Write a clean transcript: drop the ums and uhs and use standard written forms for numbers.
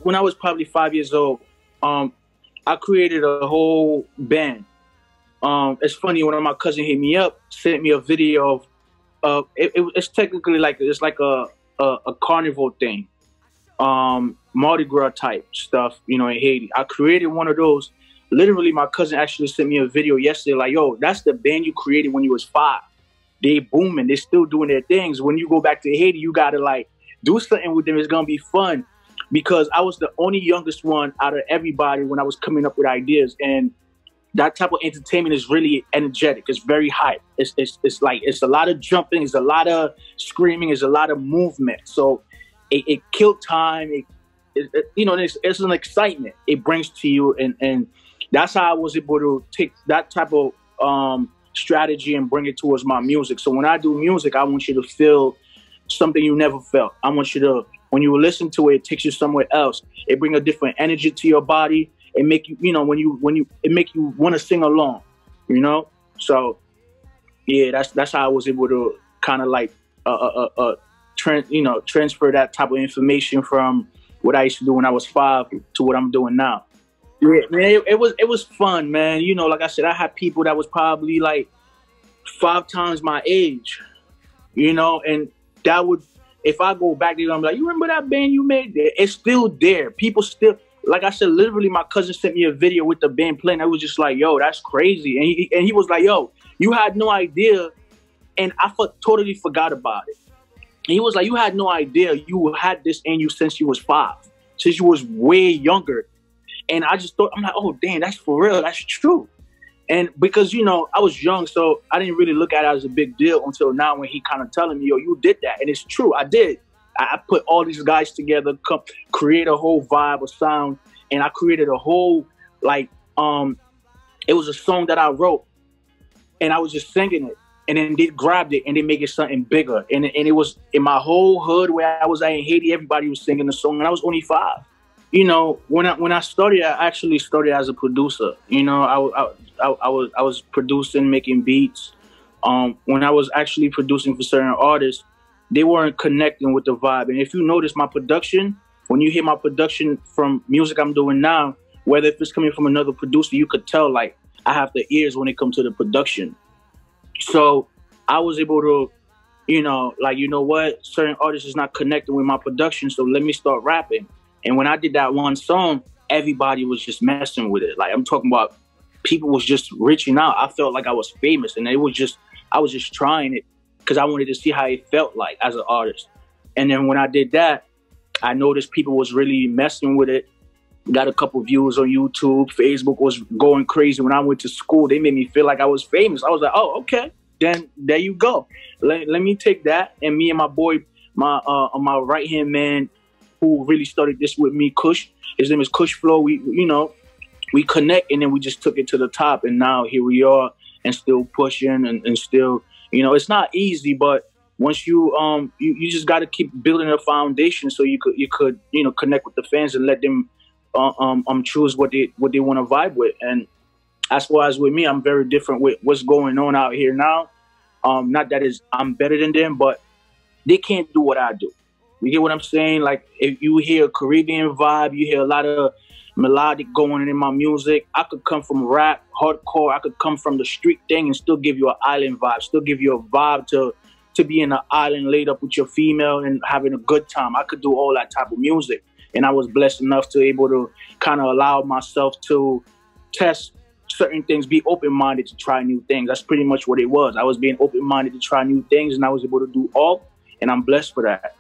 when I was probably 5 years old, I created a whole band. It's funny, one of my cousins hit me up, sent me a video of it's technically like it's like a carnival thing, Mardi Gras type stuff, you know, in Haiti. I created one of those. Literally, my cousin actually sent me a video yesterday, like, yo, that's the band you created when you was 5. They booming, they still doing their things. When you go back to Haiti, you gotta like do something with them. It's gonna be fun, because I was the only youngest one out of everybody when I was coming up with ideas. And that type of entertainment is really energetic. It's very hype. It's like, it's a lot of jumping, it's a lot of screaming, it's a lot of movement. So it killed time. You know, it's an excitement it brings to you, and that's how I was able to take that type of strategy and bring it towards my music. So when I do music, I want you to feel something you never felt. I want you to, when you listen to it, it takes you somewhere else. It brings a different energy to your body. It make you, you know, it make you want to sing along, you know. So yeah, that's how I was able to kind of like transfer that type of information from what I used to do when I was 5 to what I'm doing now. Yeah, man, it was fun, man. You know, like I said, I had people that was probably like 5 times my age, you know, and that would, if I go back there, I'm like, you remember that band you made? It's still there. People still, like I said, literally my cousin sent me a video with the band playing. I was just like, yo, that's crazy. And he was like, yo, you had no idea. And I totally forgot about it. And he was like, you had no idea you had this in you since you was 5, since you was way younger. And I just thought, I'm like, oh, damn, that's for real. That's true. And because, you know, I was young, so I didn't really look at it as a big deal until now when he kind of telling me, yo, you did that. And it's true. I did. I put all these guys together, create a whole vibe, a sound. And I created a whole, like, it was a song that I wrote. And I was just singing it. And then they grabbed it and they make it something bigger. And it was in my whole hood where I was at in Haiti, everybody was singing the song. And I was only 5. You know, when I started, I actually started as a producer. You know, I was producing, making beats. When I was actually producing for certain artists, they weren't connecting with the vibe. And if you notice my production, when you hear my production from music I'm doing now, whether if it's coming from another producer, you could tell, like, I have the ears when it comes to the production. So I was able to, you know, like, you know what, certain artists is not connecting with my production, so let me start rapping. And when I did that one song, everybody was just messing with it. Like, I'm talking about, people was just reaching out. I felt like I was famous, and I was just trying it because I wanted to see how it felt like as an artist. And then when I did that, I noticed people was really messing with it. Got a couple views on YouTube. Facebook was going crazy. When I went to school, they made me feel like I was famous. I was like, oh, okay, then there you go. Let me take that. And me and my boy, my right-hand man, who really started this with me, Kush. His name is Kush Flow. We connect, and then we just took it to the top, and now here we are, and still pushing, and still, you know, it's not easy, but once you just got to keep building a foundation so you could you know, connect with the fans and let them choose what they want to vibe with. And as far as with me, I'm very different with what's going on out here now. Not that I'm better than them, but they can't do what I do. You get what I'm saying? Like, if you hear a Caribbean vibe, you hear a lot of melodic going on in my music. I could come from rap, hardcore. I could come from the street thing and still give you an island vibe, still give you a vibe to be in an island laid up with your female and having a good time. I could do all that type of music. And I was blessed enough to able to kind of allow myself to test certain things, be open-minded to try new things. That's pretty much what it was. I was being open-minded to try new things, and I was able to do all, and I'm blessed for that.